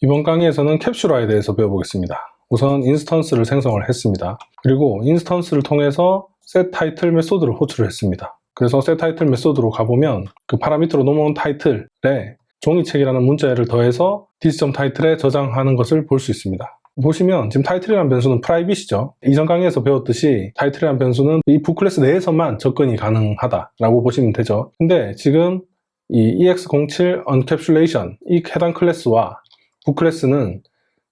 이번 강의에서는 캡슐화에 대해서 배워보겠습니다. 우선 인스턴스를 생성을 했습니다. 그리고 인스턴스를 통해서 setTitle 메소드를 호출을 했습니다. 그래서 setTitle 메소드로 가보면 그 파라미터로 넘어온 타이틀에 종이책이라는 문자열을 더해서 디스점타이틀에 저장하는 것을 볼 수 있습니다. 보시면 지금 타이틀이라는 변수는 프라이빗이죠. 이전 강의에서 배웠듯이 타이틀이라는 변수는 이 북클래스 내에서만 접근이 가능하다라고 보시면 되죠. 근데 지금 이 EX07 Encapsulation 이 해당 클래스와 북클래스는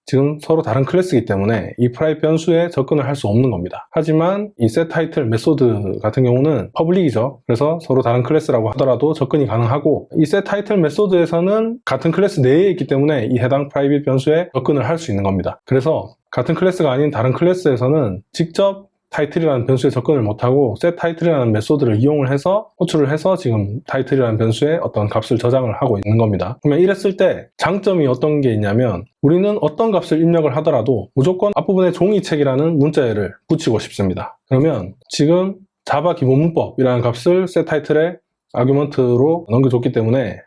지금 서로 다른 클래스이기 때문에 이 프라이빗 변수에 접근을 할 수 없는 겁니다. 하지만 이 setTitle 메소드 같은 경우는 퍼블릭이죠. 그래서 서로 다른 클래스라고 하더라도 접근이 가능하고, 이 setTitle 메소드에서는 같은 클래스 내에 있기 때문에 이 해당 프라이빗 변수에 접근을 할 수 있는 겁니다. 그래서 같은 클래스가 아닌 다른 클래스에서는 직접 타이틀이라는 변수에 접근을 못하고 setTitle이라는 메소드를 이용을 해서 호출을 해서 지금 타이틀이라는 변수에 어떤 값을 저장을 하고 있는 겁니다. 그러면 이랬을 때 장점이 어떤 게 있냐면, 우리는 어떤 값을 입력을 하더라도 무조건 앞부분에 종이책이라는 문자열을 붙이고 싶습니다. 그러면 지금 자바 기본 문법이라는 값을 setTitle에 아규먼트로 넘겨줬기 때문에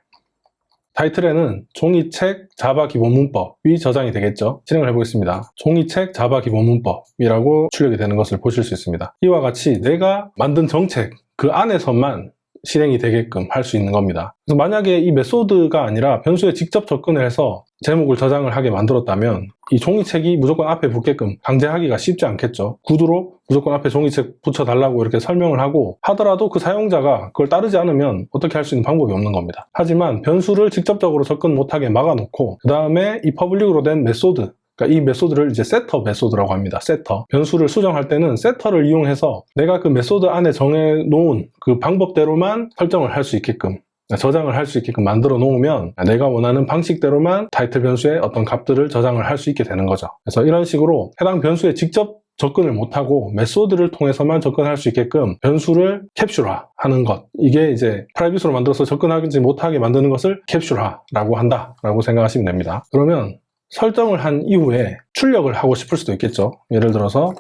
타이틀에는 종이책 자바 기본 문법이 저장이 되겠죠. 진행을 해보겠습니다. 종이책 자바 기본 문법이라고 출력이 되는 것을 보실 수 있습니다. 이와 같이 내가 만든 정책 그 안에서만 실행이 되게끔 할 수 있는 겁니다. 그래서 만약에 이 메소드가 아니라 변수에 직접 접근을 해서 제목을 저장을 하게 만들었다면 이 종이책이 무조건 앞에 붙게끔 강제하기가 쉽지 않겠죠. 구두로 무조건 앞에 종이책 붙여달라고 이렇게 설명을 하고 하더라도 그 사용자가 그걸 따르지 않으면 어떻게 할 수 있는 방법이 없는 겁니다. 하지만 변수를 직접적으로 접근 못하게 막아놓고 그 다음에 이 퍼블릭으로 된 메소드, 그러니까 이 메소드를 이제 세터 메소드라고 합니다. 세터. 변수를 수정할 때는 세터를 이용해서 내가 그 메소드 안에 정해놓은 그 방법대로만 설정을 할 수 있게끔, 저장을 할 수 있게끔 만들어 놓으면 내가 원하는 방식대로만 타이틀 변수에 어떤 값들을 저장을 할 수 있게 되는 거죠. 그래서 이런 식으로 해당 변수에 직접 접근을 못하고 메소드를 통해서만 접근할 수 있게끔 변수를 캡슐화하는 것, 이게 이제 프라이빗으로 만들어서 접근하지 못하게 만드는 것을 캡슐화라고 한다라고 생각하시면 됩니다. 그러면 설정을 한 이후에 출력을 하고 싶을 수도 있겠죠. 예를 들어서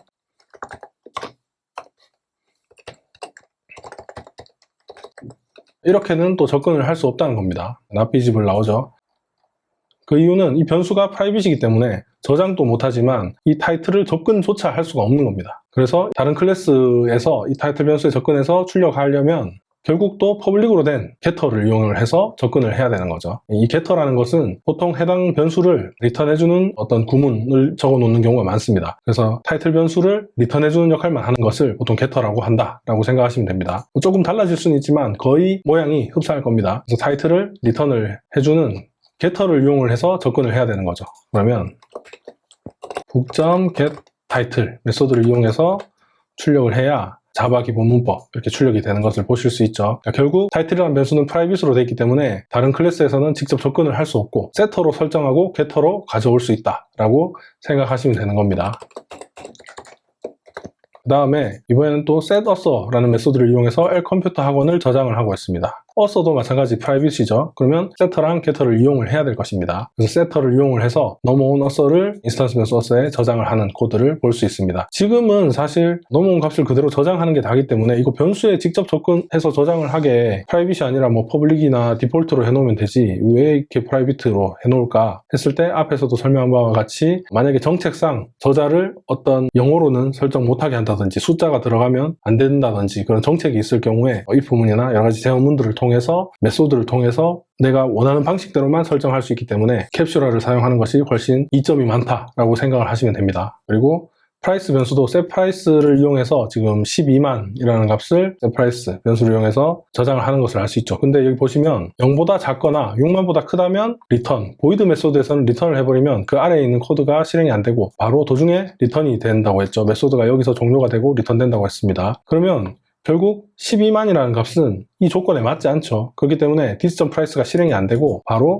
이렇게는 또 접근을 할 수 없다는 겁니다. not visible 나오죠. 그 이유는 이 변수가 프라이빗이기 때문에 저장도 못하지만 이 타이틀을 접근조차 할 수가 없는 겁니다. 그래서 다른 클래스에서 이 타이틀 변수에 접근해서 출력하려면 결국 또 퍼블릭으로 된 getter를 이용을 해서 접근을 해야 되는 거죠. 이 getter라는 것은 보통 해당 변수를 리턴해주는 어떤 구문을 적어 놓는 경우가 많습니다. 그래서 타이틀 변수를 리턴해주는 역할만 하는 것을 보통 getter라고 한다라고 생각하시면 됩니다. 조금 달라질 수는 있지만 거의 모양이 흡사할 겁니다. 그래서 타이틀을 리턴을 해주는 getter를 이용을 해서 접근을 해야 되는 거죠. 그러면 book.getTitle 메소드를 이용해서 출력을 해야 자바 기본 문법 이렇게 출력이 되는 것을 보실 수 있죠. 그러니까 결국 타이틀이라는 변수는 프라이빗으로 되어 있기 때문에 다른 클래스에서는 직접 접근을 할 수 없고 세터로 설정하고 getter로 가져올 수 있다라고 생각하시면 되는 겁니다. 그 다음에 이번에는 또 setAuthor라는 메소드를 이용해서 L컴퓨터 학원을 저장을 하고 있습니다. author도 마찬가지 프라이빗이죠. 그러면 setter랑 getter를 이용을 해야 될 것입니다. 그래서 setter를 이용을 해서 넘어온 author를 인스턴스 변수 author에 저장을 하는 코드를 볼 수 있습니다. 지금은 사실 넘어온 값을 그대로 저장하는 게 다기 때문에 이거 변수에 직접 접근해서 저장을 하게 프라이빗이 아니라 뭐 퍼블릭이나 디폴트로 해놓으면 되지 왜 이렇게 프라이빗으로 해놓을까 했을 때 앞에서도 설명한 바와 같이 만약에 정책상 저자를 어떤 영어로는 설정 못하게 한다든지 숫자가 들어가면 안 된다든지 그런 정책이 있을 경우에 if 문이나 여러 가지 제어문들을 통해서 메소드를 통해서 내가 원하는 방식대로만 설정할 수 있기 때문에 캡슐화를 사용하는 것이 훨씬 이점이 많다라고 생각을 하시면 됩니다. 그리고 프라이스 변수도 setPrice를 이용해서 지금 12만이라는 값을 setPrice 변수를 이용해서 저장을 하는 것을 알 수 있죠. 근데 여기 보시면 0보다 작거나 6만보다 크다면 return, void 메소드에서는 return을 해버리면 그 아래에 있는 코드가 실행이 안 되고 바로 도중에 return이 된다고 했죠. 메소드가 여기서 종료가 되고 return 된다고 했습니다. 그러면 결국 12만이라는 값은 이 조건에 맞지 않죠. 그렇기 때문에 this.price가 실행이 안 되고 바로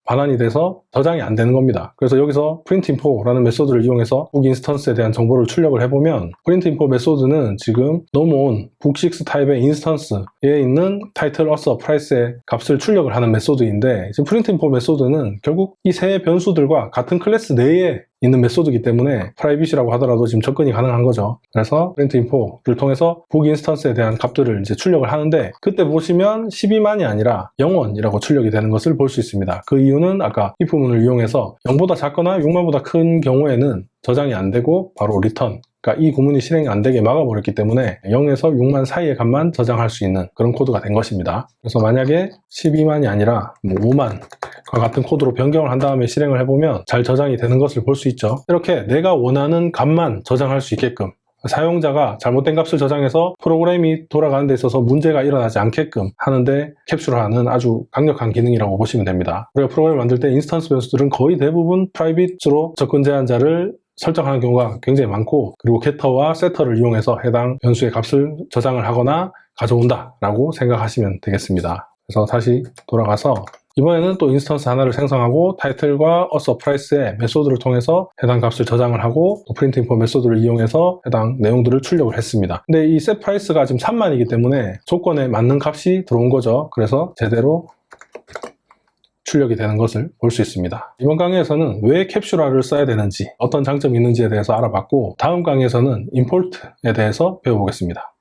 반환이 돼서 저장이 안 되는 겁니다. 그래서 여기서 printInfo라는 메소드를 이용해서 book 인스턴스에 대한 정보를 출력을 해보면 printInfo 메소드는 지금 넘어온 book6 타입의 인스턴스에 있는 title, author, price의 값을 출력을 하는 메소드인데 지금 printInfo 메소드는 결국 이 세 변수들과 같은 클래스 내에 있는 메소드이기 때문에 프라이빗이라고 하더라도 지금 접근이 가능한 거죠. 그래서 프린트 인포를 통해서 북 인스턴스에 대한 값들을 이제 출력을 하는데, 그때 보시면 12만이 아니라 0원이라고 출력이 되는 것을 볼 수 있습니다. 그 이유는 아까 if 문을 이용해서 0보다 작거나 6만보다 큰 경우에는 저장이 안 되고 바로 리턴, 그러니까 이 구문이 실행이 안 되게 막아버렸기 때문에 0에서 6만 사이의 값만 저장할 수 있는 그런 코드가 된 것입니다. 그래서 만약에 12만이 아니라 5만과 같은 코드로 변경을 한 다음에 실행을 해보면 잘 저장이 되는 것을 볼 수 있죠. 이렇게 내가 원하는 값만 저장할 수 있게끔, 사용자가 잘못된 값을 저장해서 프로그램이 돌아가는 데 있어서 문제가 일어나지 않게끔 하는데 캡슐하는 아주 강력한 기능이라고 보시면 됩니다. 우리가 프로그램을 만들 때 인스턴스 변수들은 거의 대부분 프라이빗으로 접근 제한자를 설정하는 경우가 굉장히 많고, 그리고 게터와 세터를 이용해서 해당 변수의 값을 저장을 하거나 가져온다 라고 생각하시면 되겠습니다. 그래서 다시 돌아가서 이번에는 또 인스턴스 하나를 생성하고 타이틀과 어서프라이스의 메소드를 통해서 해당 값을 저장을 하고 또 프린트 인포 메소드를 이용해서 해당 내용들을 출력을 했습니다. 근데 이 set price가 지금 3만이기 때문에 조건에 맞는 값이 들어온 거죠. 그래서 제대로 출력이 되는 것을 볼 수 있습니다. 이번 강의에서는 왜 캡슐화를 써야 되는지, 어떤 장점이 있는지에 대해서 알아봤고, 다음 강의에서는 임포트에 대해서 배워보겠습니다.